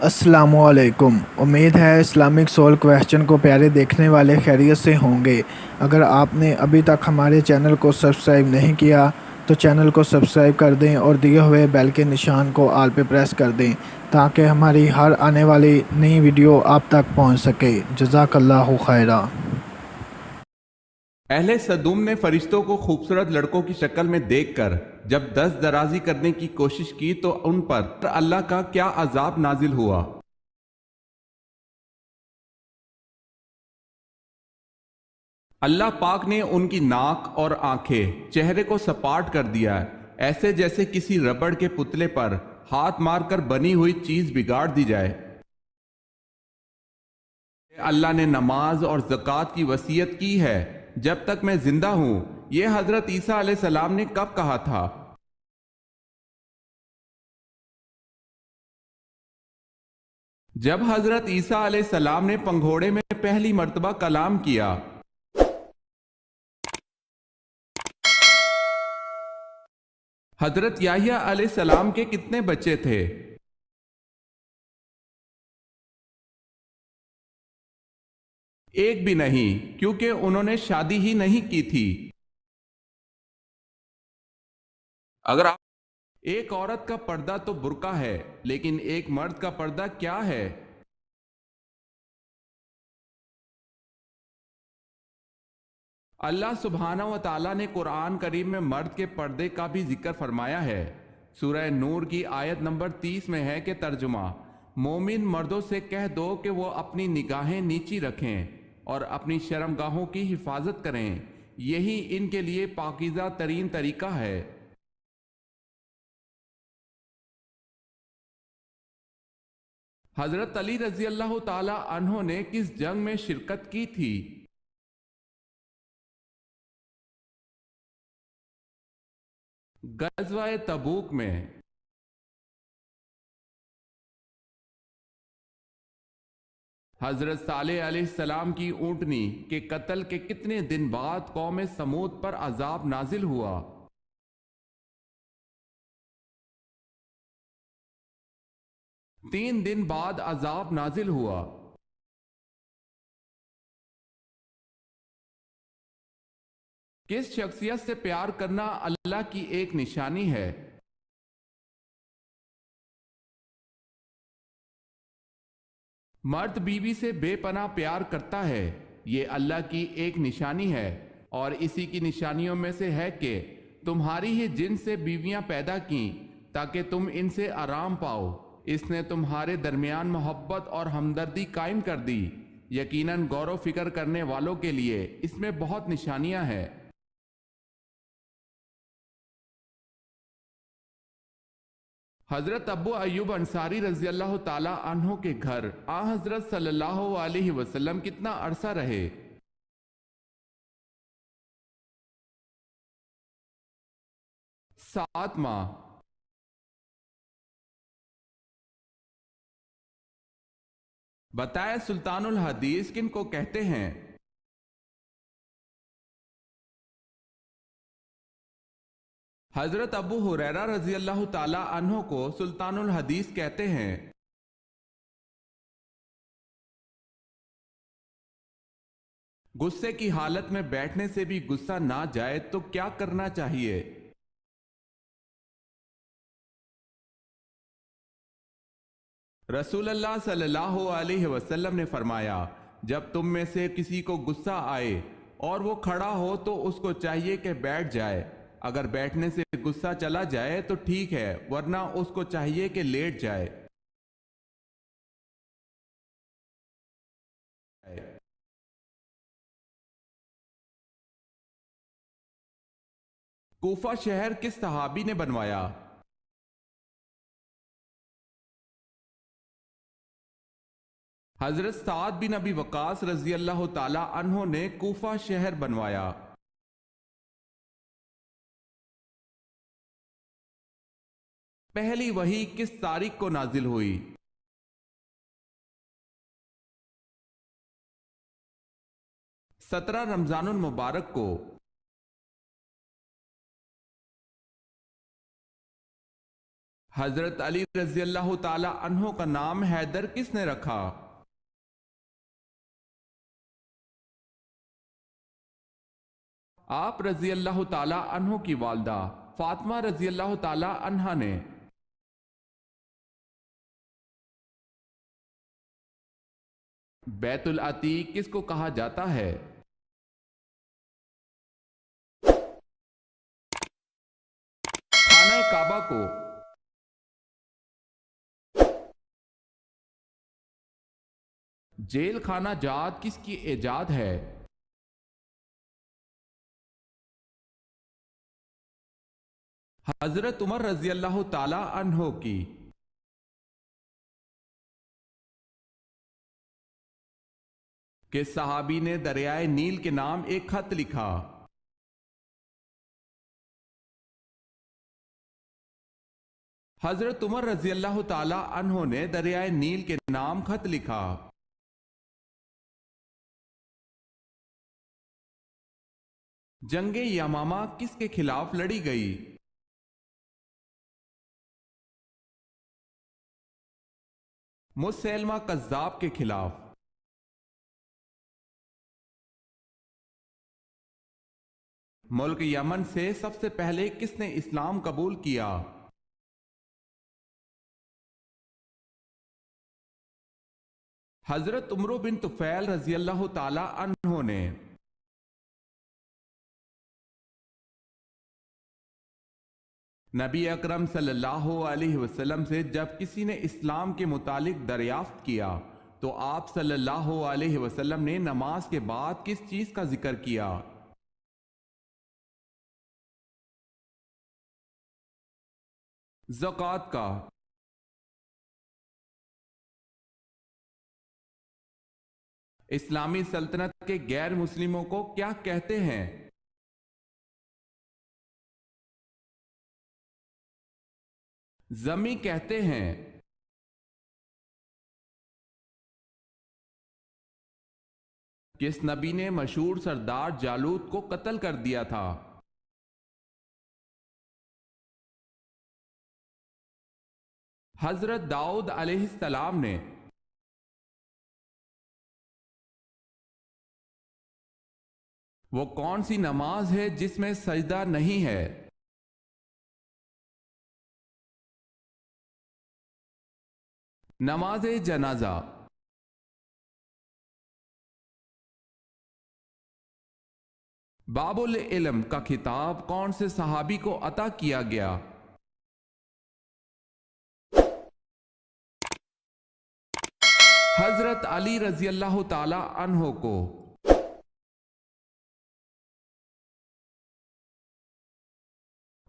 السلام علیکم۔ امید ہے اسلامک سول کویسچن کو پیارے دیکھنے والے خیریت سے ہوں گے۔ اگر آپ نے ابھی تک ہمارے چینل کو سبسکرائب نہیں کیا تو چینل کو سبسکرائب کر دیں اور دیے ہوئے بیل کے نشان کو آل پہ پریس کر دیں تاکہ ہماری ہر آنے والی نئی ویڈیو آپ تک پہنچ سکے۔ جزاک اللہ خیرہ۔ اہل سدوم نے فرشتوں کو خوبصورت لڑکوں کی شکل میں دیکھ کر جب دست درازی کرنے کی کوشش کی تو ان پر اللہ کا کیا عذاب نازل ہوا۔ اللہ پاک نے ان کی ناک اور آنکھیں چہرے کو سپاٹ کر دیا، ایسے جیسے کسی ربڑ کے پتلے پر ہاتھ مار کر بنی ہوئی چیز بگاڑ دی جائے۔ اللہ نے نماز اور زکوٰۃ کی وصیت کی ہے جب تک میں زندہ ہوں۔ یہ حضرت عیسیٰ علیہ السلام نے کب کہا تھا؟ جب حضرت عیسیٰ علیہ السلام نے پنگھوڑے میں پہلی مرتبہ کلام کیا۔ حضرت یحییٰ علیہ السلام کے کتنے بچے تھے؟ ایک بھی نہیں، کیونکہ انہوں نے شادی ہی نہیں کی تھی۔ اگر آپ ایک عورت کا پردہ تو برقع ہے، لیکن ایک مرد کا پردہ کیا ہے؟ اللہ سبحانہ و تعالیٰ نے قرآن کریم میں مرد کے پردے کا بھی ذکر فرمایا ہے۔ سورہ نور کی آیت نمبر 30 میں ہے کہ ترجمہ: مومن مردوں سے کہہ دو کہ وہ اپنی نگاہیں نیچی رکھیں اور اپنی شرمگاہوں کی حفاظت کریں، یہی ان کے لیے پاکیزہ ترین طریقہ ہے۔ حضرت علی رضی اللہ تعالی عنہ نے کس جنگ میں شرکت کی تھی؟ غزوہ تبوک میں۔ حضرت صالح علیہ السلام کی اونٹنی کے قتل کے کتنے دن بعد قوم سمود پر عذاب نازل ہوا؟ 3 دن بعد عذاب نازل ہوا۔ کس شخصیت سے پیار کرنا اللہ کی ایک نشانی ہے؟ مرد بیوی سے بے پناہ پیار کرتا ہے، یہ اللہ کی ایک نشانی ہے، اور اسی کی نشانیوں میں سے ہے کہ تمہاری ہی جن سے بیویاں پیدا کیں تاکہ تم ان سے آرام پاؤ۔ اس نے تمہارے درمیان محبت اور ہمدردی قائم کر دی۔ یقیناً غور و فکر کرنے والوں کے لیے اس میں بہت نشانیاں ہیں۔ حضرت ابو ایوب انصاری رضی اللہ تعالی عنہ کے گھر حضرت صلی اللہ علیہ وسلم کتنا عرصہ رہے؟ 7 ماہ۔ بتائے سلطان الحدیث کن کو کہتے ہیں؟ حضرت ابو ہریرہ رضی اللہ تعالی عنہ کو سلطان الحدیث کہتے ہیں۔ غصے کی حالت میں بیٹھنے سے بھی غصہ نہ جائے تو کیا کرنا چاہیے؟ رسول اللہ صلی اللہ علیہ وسلم نے فرمایا، جب تم میں سے کسی کو غصہ آئے اور وہ کھڑا ہو تو اس کو چاہیے کہ بیٹھ جائے۔ اگر بیٹھنے سے غصہ چلا جائے تو ٹھیک ہے، ورنہ اس کو چاہیے کہ لیٹ جائے۔ کوفہ شہر کس صحابی نے بنوایا؟ حضرت سعد بن ابی وقاص رضی اللہ تعالی عنہ نے کوفہ شہر بنوایا۔ پہلی وحی کس تاریخ کو نازل ہوئی؟ 17 رمضان المبارک کو۔ حضرت علی رضی اللہ تعالی عنہ کا نام حیدر کس نے رکھا؟ آپ رضی اللہ تعالی عنہ کی والدہ فاطمہ رضی اللہ تعالی عنہا نے۔ بیت العتیق کس کو کہا جاتا ہے؟ خانہ کعبہ کو۔ جیل خانہ جات کس کی ایجاد ہے؟ حضرت عمر رضی اللہ تعالی عنہ کی۔ کس صحابی نے دریائے نیل کے نام ایک خط لکھا؟ حضرت عمر رضی اللہ تعالی عنہ نے دریائے نیل کے نام خط لکھا۔ جنگ یمامہ کس کے خلاف لڑی گئی؟ مسیلمہ کذاب کے خلاف۔ ملک یمن سے سب سے پہلے کس نے اسلام قبول کیا؟ حضرت عمرو بن طفیل رضی اللہ تعالی عنہ نے۔ نبی اکرم صلی اللہ علیہ وسلم سے جب کسی نے اسلام کے متعلق دریافت کیا تو آپ صلی اللہ علیہ وسلم نے نماز کے بعد کس چیز کا ذکر کیا؟ زکوٰۃ کا۔ اسلامی سلطنت کے غیر مسلموں کو کیا کہتے ہیں؟ ذمی کہتے ہیں۔ کس نبی نے مشہور سردار جالوت کو قتل کر دیا تھا؟ حضرت داؤد علیہ السلام نے۔ وہ کون سی نماز ہے جس میں سجدہ نہیں ہے؟ نماز جنازہ۔ باب العلم کا خطاب کون سے صحابی کو عطا کیا گیا؟ حضرت علی رضی اللہ تعالی عنہ کو۔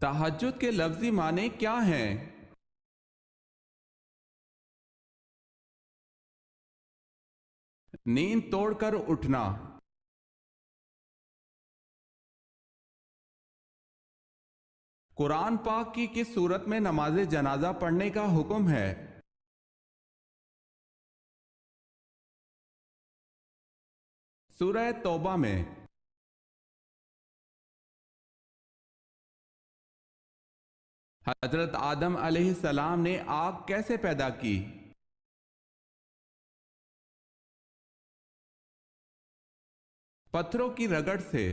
تہجد کے لفظی معنی کیا ہیں؟ نیند توڑ کر اٹھنا۔ قرآن پاک کی کس صورت میں نماز جنازہ پڑھنے کا حکم ہے؟ سورہ توبہ میں۔ حضرت آدم علیہ السلام نے آگ کیسے پیدا کی؟ پتھروں کی رگڑ سے۔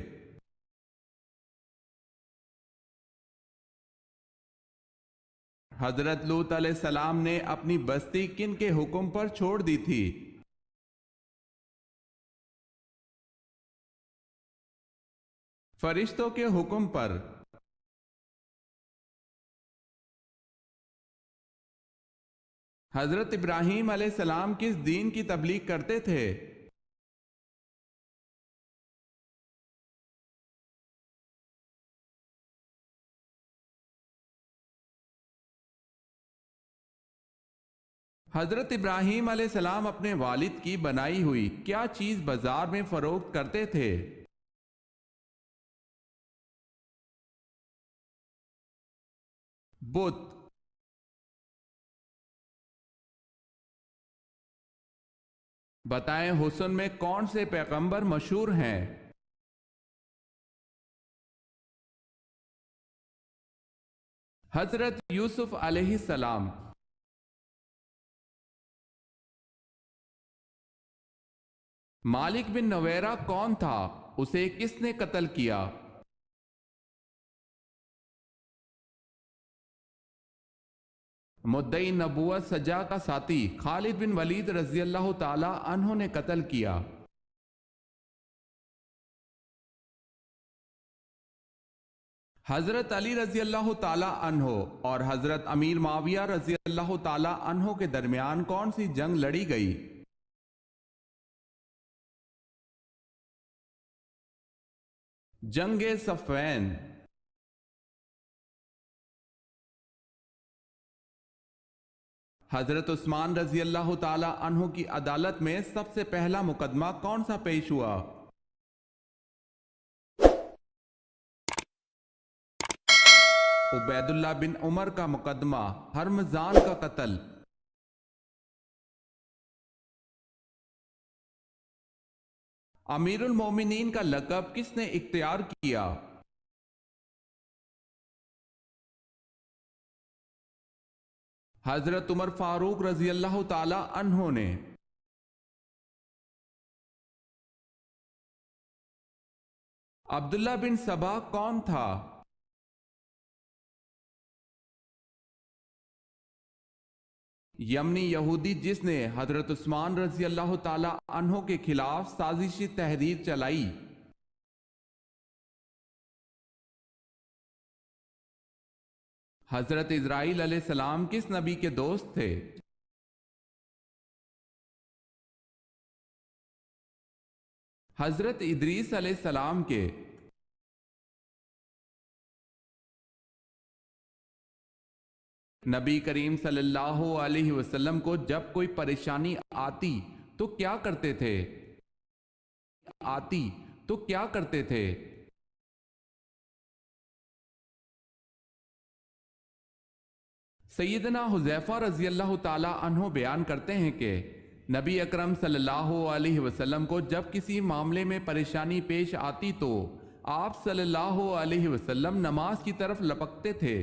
حضرت لوط علیہ السلام نے اپنی بستی کن کے حکم پر چھوڑ دی تھی؟ فرشتوں کے حکم پر۔ حضرت ابراہیم علیہ السلام کس دین کی تبلیغ کرتے تھے؟ حضرت ابراہیم علیہ السلام اپنے والد کی بنائی ہوئی کیا چیز بازار میں فروخت کرتے تھے؟ بت۔ بتائیں حسن میں کون سے پیغمبر مشہور ہیں؟ حضرت یوسف علیہ السلام۔ مالک بن نویرہ کون تھا؟ اسے کس نے قتل کیا؟ مدعی نبوت سجا کا ساتھی خالد بن ولید رضی اللہ تعالی عنہ نے قتل کیا۔ حضرت علی رضی اللہ تعالی عنہ اور حضرت امیر معاویہ رضی اللہ تعالی عنہ کے درمیان کون سی جنگ لڑی گئی؟ جنگ صفین۔ حضرت عثمان رضی اللہ تعالی عنہ کی عدالت میں سب سے پہلا مقدمہ کون سا پیش ہوا؟ عبید اللہ بن عمر کا مقدمہ، ہرمزان کا قتل۔ امیر المومنین کا لقب کس نے اختیار کیا؟ حضرت عمر فاروق رضی اللہ تعالی عنہ نے۔ عبداللہ بن سبا کون تھا؟ یمنی یہودی جس نے حضرت عثمان رضی اللہ تعالی عنہ کے خلاف سازشی تحریر چلائی۔ حضرت اسرائیل علیہ السلام کس نبی کے دوست تھے؟ حضرت ادریس علیہ السلام کے۔ نبی کریم صلی اللہ علیہ وسلم کو جب کوئی پریشانی آتی تو کیا کرتے تھے؟ سیدنا حذیفہ رضی اللہ تعالی عنہ بیان کرتے ہیں کہ نبی اکرم صلی اللہ علیہ وسلم کو جب کسی معاملے میں پریشانی پیش آتی تو آپ صلی اللہ علیہ وسلم نماز کی طرف لپکتے تھے۔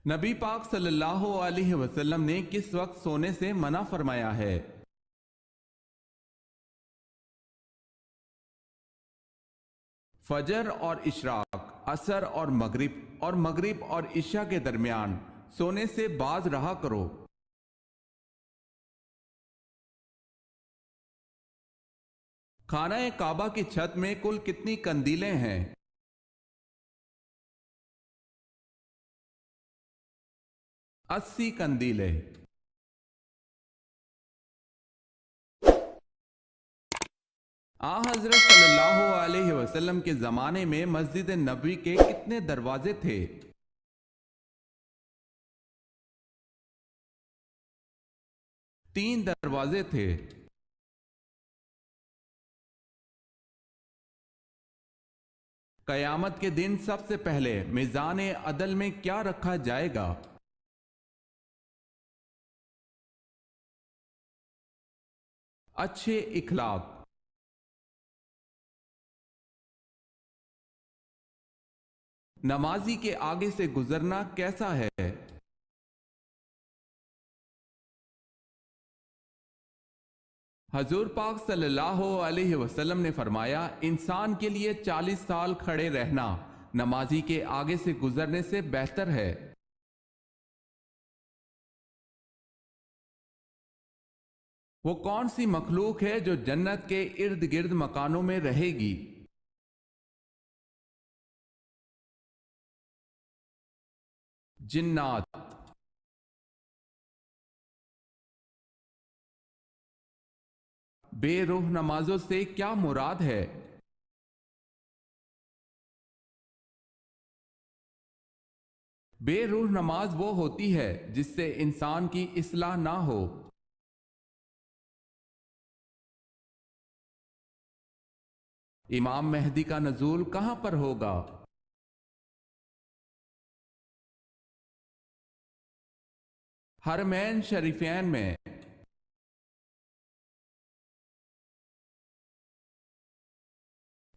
نبی پاک صلی اللہ علیہ وسلم نے کس وقت سونے سے منع فرمایا ہے؟ فجر اور اشراق، عصر اور مغرب اور عشاء کے درمیان سونے سے باز رہا کرو۔ خانہ کعبہ کی چھت میں کل کتنی قندیلیں ہیں؟ 80 قندیلیں۔ حضرت صلی اللہ علیہ وسلم کے زمانے میں مسجد نبوی کے کتنے دروازے تھے؟ 3 دروازے تھے۔ قیامت کے دن سب سے پہلے میزان عدل میں کیا رکھا جائے گا؟ اچھے اخلاق۔ نمازی کے آگے سے گزرنا کیسا ہے؟ حضور پاک صلی اللہ علیہ وسلم نے فرمایا، انسان کے لیے 40 سال کھڑے رہنا نمازی کے آگے سے گزرنے سے بہتر ہے۔ وہ کون سی مخلوق ہے جو جنت کے ارد گرد مکانوں میں رہے گی؟ جنات۔ بے روح نمازوں سے کیا مراد ہے؟ بے روح نماز وہ ہوتی ہے جس سے انسان کی اصلاح نہ ہو۔ امام مہدی کا نزول کہاں پر ہوگا؟ حرمین شریفین میں۔